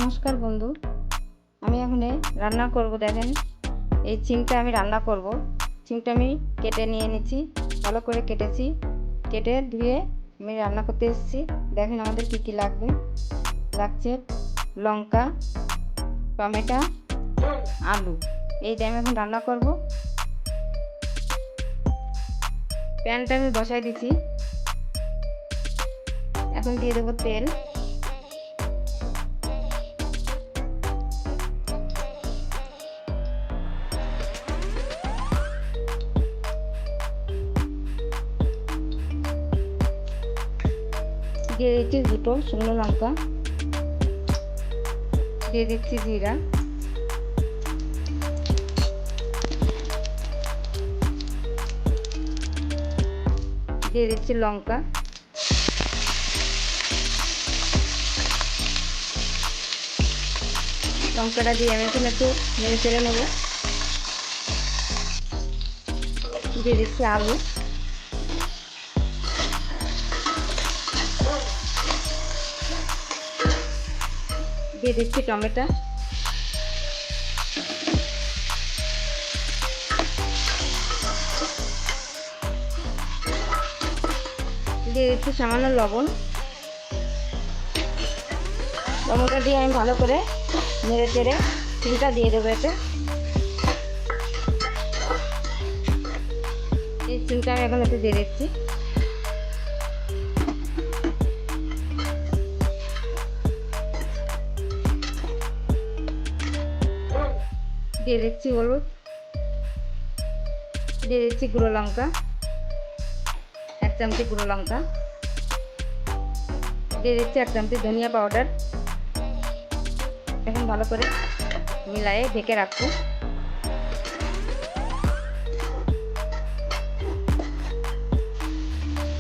নমস্কার বন্ধু, আমি এখন রান্না করব। দেখেন, এই চিংটা আমি রান্না করব। চিংটা আমি কেটে নিয়ে নিচ্ছি, ভালো করে কেটেছি। কেটে ধুয়ে আমি রান্না করতে এসেছি। দেখেন আমাদের কী কী লাগছে লঙ্কা, টমেটো, আলু। এই দিয়ে আমি এখন রান্না করব। প্যানটা আমি বসাই দিচ্ছি, এখন দিয়ে দেবো তেল। দিয়ে দিচ্ছি দুটো শুকনো লঙ্কা, দিয়ে দিচ্ছি জিরা, দিয়ে দিচ্ছি লঙ্কা, লঙ্কাটা দিয়ে আমি এখন একটু নেড়ে চেড়ে নেব। দিয়ে দিচ্ছি আলু, দিয়ে দিচ্ছি টমেটো, দিয়ে দিচ্ছি সামান্য লবণ। লবণটা দিয়ে আমি ভালো করে নেড়ে চেড়ে চিংটা দিয়ে দেবো। এতে এই চিংটা আমি এখন এতে দিয়ে দিচ্ছি। দিয়ে দিচ্ছি হলুদ, দিয়ে দিচ্ছি গুঁড়ো লঙ্কা, 1 চামচি গুঁড়ো লঙ্কা, দিয়ে দিচ্ছি 1 চামচি ধনিয়া পাউডার। এখন ভালো করে মিলায়ে ঢেকে রাখবো।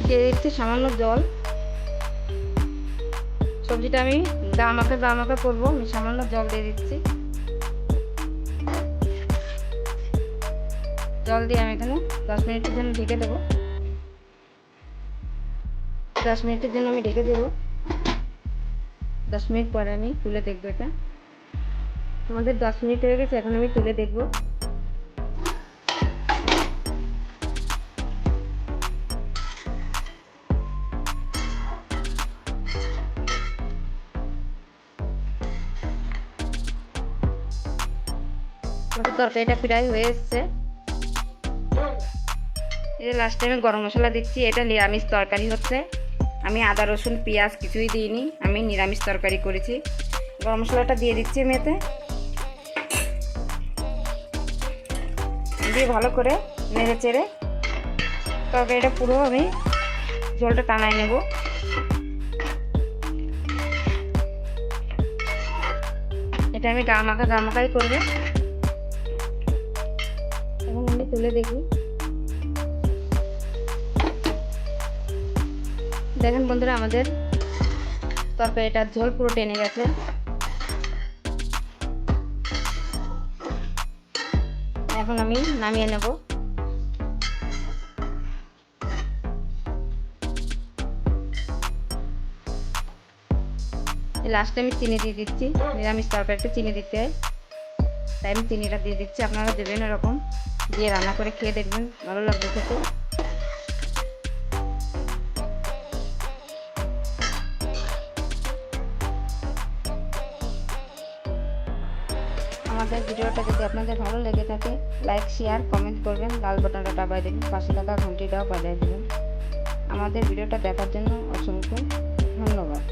দিয়ে দিচ্ছি সামান্য জল। সবজিটা আমি দামাকা করবো, আমি সামান্য জল দিয়ে দিচ্ছি। জল দিয়ে আমি এখানে 10 মিনিটের জন্য ঢেকে দেবো। 10 মিনিটের জন্য আমি ঢেকে দেবো। 10 মিনিট পরে আমি তুলে দেখবো। এটা আমাদের 10 মিনিট হয়ে গেছে, এখন আমি তুলে দেখবো। আমাদের তরকারিটা প্রায় হয়ে এসছে। এই লাস্টে আমি গরম মশলা দিচ্ছি। এটা নিরামিষ তরকারি হচ্ছে, আমি আদা রসুন পেঁয়াজ কিছুই দিইনি, আমি নিরামিষ তরকারি করেছি। গরম মশলাটা দিয়ে দিচ্ছি আমি এতে, দিয়ে ভালো করে নেড়ে চেড়ে তরকারিটা পুরো আমি ঝোলটা টানাই নেব। এটা আমি গামাকাই করবো। এখন আমি তুলে দেখি। দেখেন বন্ধুরা, আমাদের তরকারিটার ঝোল পুরো টেনে গেছে। এখন আমি নামিয়ে নেব। লাস্টে আমি চিনি দিয়ে দিচ্ছি। নিরামিষ তরকারিতে চিনি দিতে হয়, তাই আমি চিনিটা দিয়ে দিচ্ছি। আপনারা দেবেন এরকম দিয়ে রান্না করে খেয়ে দেখবেন, ভালো লাগবে খেতে। আমাদের ভিডিওটা যদি আপনাদের ভালো লেগে থাকে, লাইক শেয়ার কমেন্ট করবেন, লাল বাটনটা দাবাই দেবেন, পাশে থাকা ঘন্টিটাও বাজিয়ে দেবেন। আমাদের ভিডিওটা দেখার জন্য অসংখ্য ধন্যবাদ।